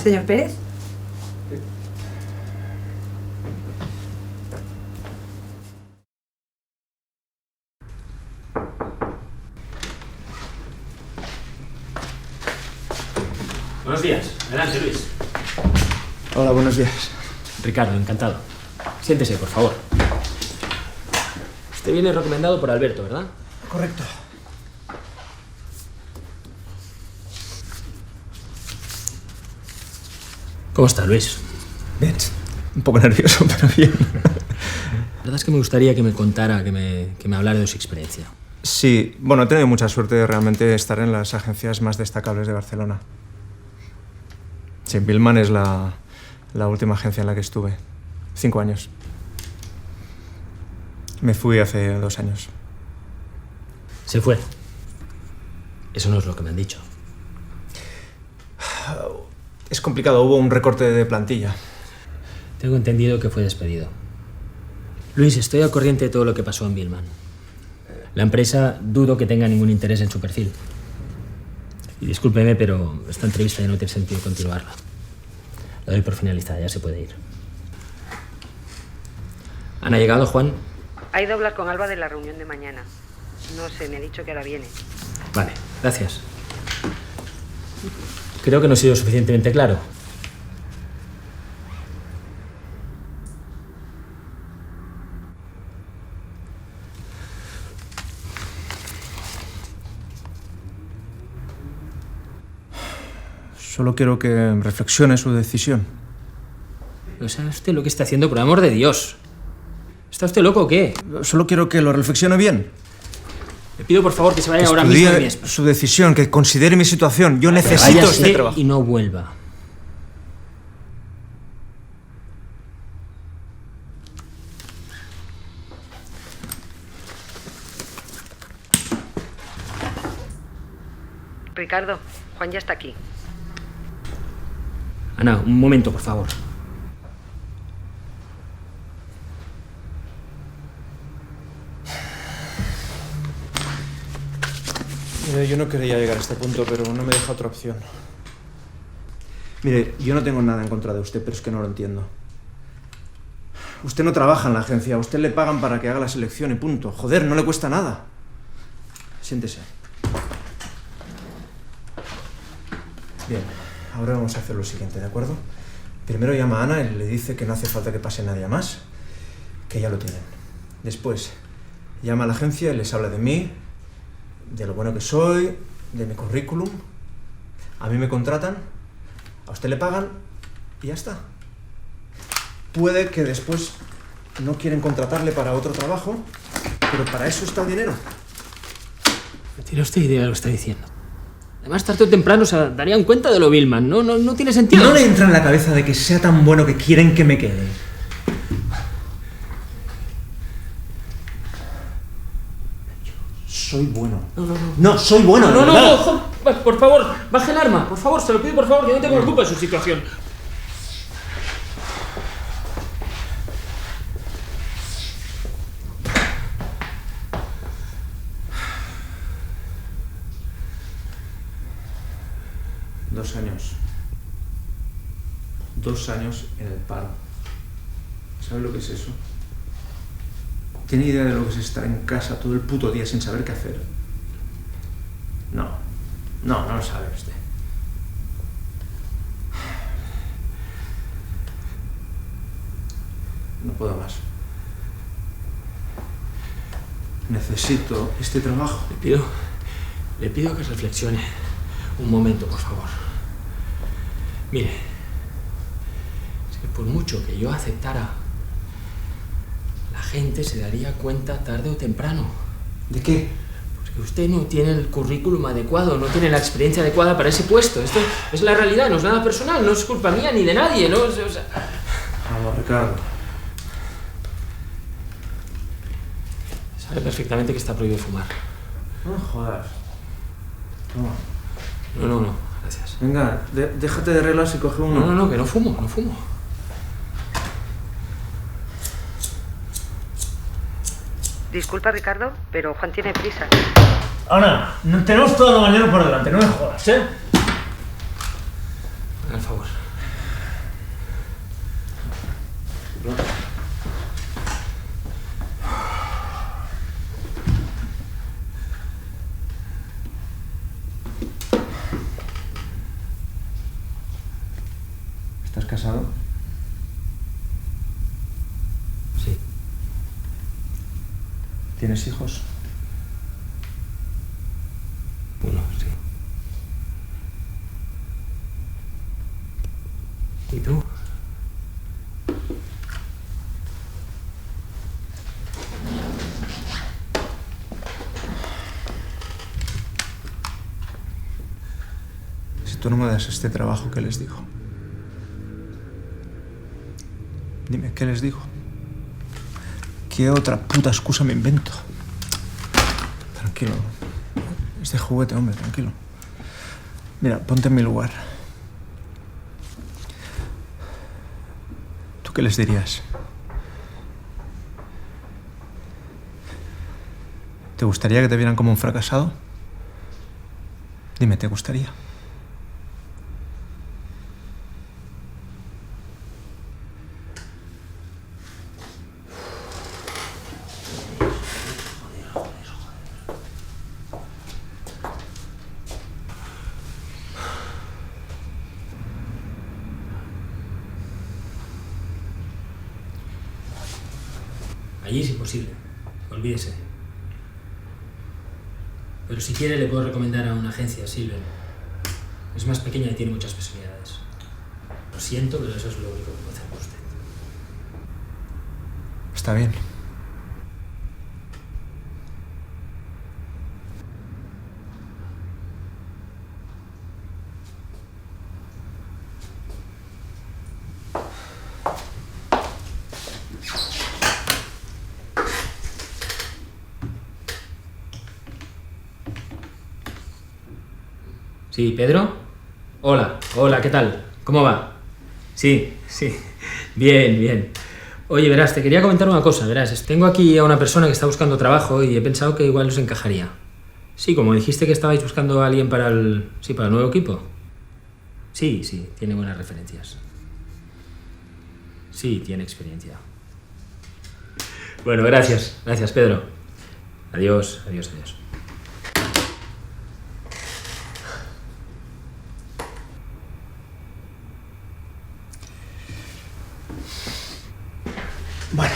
Señor Pérez. Buenos días. Adelante, Luis. Hola, buenos días. Ricardo, encantado. Siéntese, por favor. Usted viene recomendado por Alberto, ¿verdad? Correcto. ¿Cómo está, Luis? Bien, un poco nervioso, pero bien. La verdad es que me gustaría que me contara, que me hablara de su experiencia. Sí, bueno, he tenido mucha suerte de realmente estar en las agencias más destacables de Barcelona. Sí, Billman es la última agencia en la que estuve. 5 años. Me fui hace 2 años. Se fue. Eso no es lo que me han dicho. Es complicado, hubo un recorte de plantilla. Tengo entendido que fue despedido. Luis, estoy al corriente de todo lo que pasó en Billman. La empresa dudo que tenga ningún interés en su perfil. Y discúlpeme, pero esta entrevista ya no tiene sentido continuarla. La doy por finalizada, ya se puede ir. ¿Han llegado, Juan? Ha ido a hablar con Alba de la reunión de mañana. No sé, me ha dicho que ahora viene. Vale, gracias. Creo que no he sido suficientemente claro. Solo quiero que reflexione su decisión. ¿No sabe usted lo que está haciendo, por amor de Dios? ¿Está usted loco o qué? Solo quiero que lo reflexione bien. Le pido por favor que se vaya ahora mismo de mi Estudie su decisión, que considere mi situación. Yo necesito Váyase este trabajo. y no vuelva. Ricardo, Juan ya está aquí. Ana, un momento, por favor. Mire, yo no quería llegar a este punto, pero no me deja otra opción. Mire, yo no tengo nada en contra de usted, pero es que no lo entiendo. Usted no trabaja en la agencia, a usted le pagan para que haga la selección y punto. Joder, no le cuesta nada. Siéntese. Bien, ahora vamos a hacer lo siguiente, ¿de acuerdo? Primero llama a Ana y le dice que no hace falta que pase nadie más, que ya lo tienen. Después, llama a la agencia y les habla de mí, de lo bueno que soy, de mi currículum. A mí me contratan, a usted le pagan y ya está. Puede que después no quieren contratarle para otro trabajo, pero para eso está el dinero. ¿No tiene usted idea de lo que está diciendo? Además, tarde o temprano se darían cuenta de lo Billman. No tiene sentido. No le entra en la cabeza de que sea tan bueno que quieren que me quede. Soy bueno. No, soy bueno. No, por favor, baje el arma. Por favor, se lo pido, por favor, que no tengo culpa de su situación. Dos años. 2 años en el paro. ¿Sabe lo que es eso? ¿Tiene idea de lo que es estar en casa todo el puto día sin saber qué hacer? No lo sabe usted. No puedo más. Necesito este trabajo. Le pido que reflexione un momento, por favor. Mire, es que por mucho que yo aceptara, la gente se daría cuenta tarde o temprano. ¿De qué? Porque usted no tiene el currículum adecuado, no tiene la experiencia adecuada para ese puesto. Esto es la realidad, no es nada personal, no es culpa mía ni de nadie, ¿no? O sea... Vamos, Ricardo. Sabe perfectamente que está prohibido fumar. No jodas. Toma. No, gracias. Venga, déjate de reglas y coge uno. No, que no fumo. Disculpa, Ricardo, pero Juan tiene prisa. Ana, tenemos toda la mañana por delante, no me jodas, ¿eh? Haga el favor. ¿Tienes hijos? Uno, sí. ¿Y tú? Si tú no me das este trabajo, ¿qué les digo? Dime, ¿qué les digo? ¿Qué otra puta excusa me invento? Tranquilo. Es de juguete, hombre, tranquilo. Mira, ponte en mi lugar. ¿Tú qué les dirías? ¿Te gustaría que te vieran como un fracasado? Dime, ¿te gustaría? Allí es imposible. Olvídese. Pero si quiere le puedo recomendar a una agencia, Silver. Es más pequeña y tiene muchas posibilidades. Lo siento, pero eso es lo único que puedo hacer por usted. Está bien. Sí, Pedro. Hola, ¿qué tal? ¿Cómo va? Sí. Bien, bien. Oye, verás, te quería comentar una cosa, verás. Tengo aquí a una persona que está buscando trabajo y he pensado que igual os encajaría. Sí, como dijiste que estabais buscando a alguien para el nuevo equipo. Sí, tiene buenas referencias. Sí, tiene experiencia. Bueno, gracias, Pedro. Adiós. Bueno.